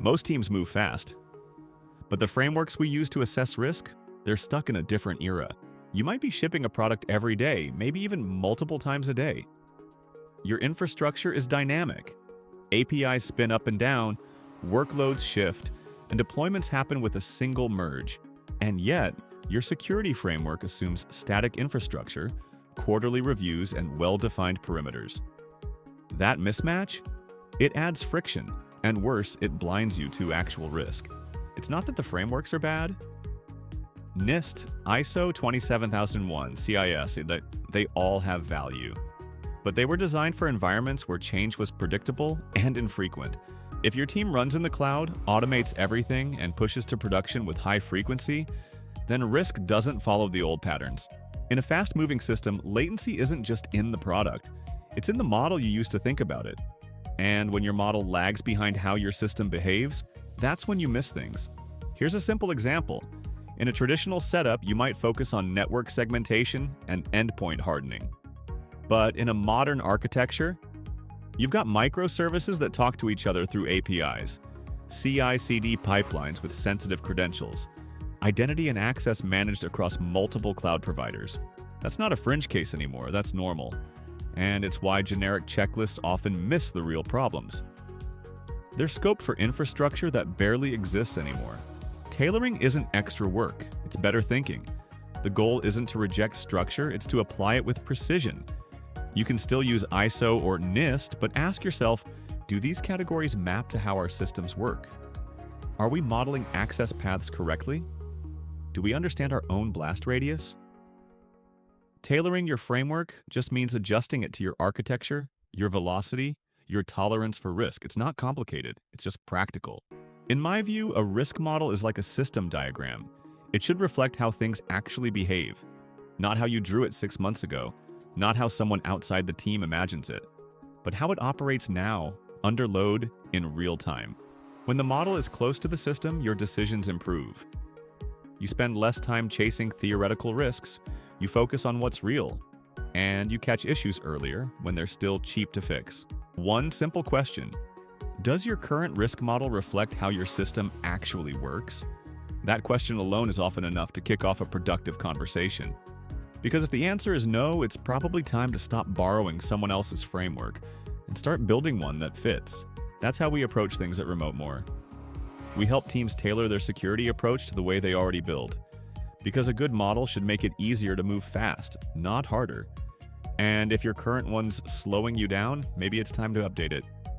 Most teams move fast, but the frameworks we use to assess risk, they're stuck in a different era. You might be shipping a product every day, maybe even multiple times a day. Your infrastructure is dynamic. APIs spin up and down, workloads shift, and deployments happen with a single merge. And yet, your security framework assumes static infrastructure, quarterly reviews, and well-defined perimeters. That mismatch? It adds friction, and worse, it blinds you to actual risk. It's not that the frameworks are bad. NIST, ISO 27001, CIS, they all have value. But they were designed for environments where change was predictable and infrequent. If your team runs in the cloud, automates everything, and pushes to production with high frequency, then risk doesn't follow the old patterns. In a fast-moving system, latency isn't just in the product. It's in the model you use to think about it. And when your model lags behind how your system behaves, that's when you miss things. Here's a simple example. In a traditional setup, you might focus on network segmentation and endpoint hardening. But in a modern architecture, you've got microservices that talk to each other through APIs, CI/CD pipelines with sensitive credentials, identity and access managed across multiple cloud providers. That's not a fringe case anymore, that's normal. And it's why generic checklists often miss the real problems. They're scoped for infrastructure that barely exists anymore. Tailoring isn't extra work, it's better thinking. The goal isn't to reject structure, it's to apply it with precision. You can still use ISO or NIST, but ask yourself, do these categories map to how our systems work? Are we modeling access paths correctly? Do we understand our own blast radius? Tailoring your framework just means adjusting it to your architecture, your velocity, your tolerance for risk. It's not complicated, it's just practical. In my view, a risk model is like a system diagram. It should reflect how things actually behave, not how you drew it 6 months ago, not how someone outside the team imagines it, but how it operates now, under load, in real time. When the model is close to the system, your decisions improve. You spend less time chasing theoretical risks, you focus on what's real, and you catch issues earlier when they're still cheap to fix. One simple question: does your current risk model reflect how your system actually works? That question alone is often enough to kick off a productive conversation. Because if the answer is no, it's probably time to stop borrowing someone else's framework and start building one that fits. That's how we approach things at Remote More. We help teams tailor their security approach to the way they already build. Because a good model should make it easier to move fast, not harder. And if your current one's slowing you down, maybe it's time to update it.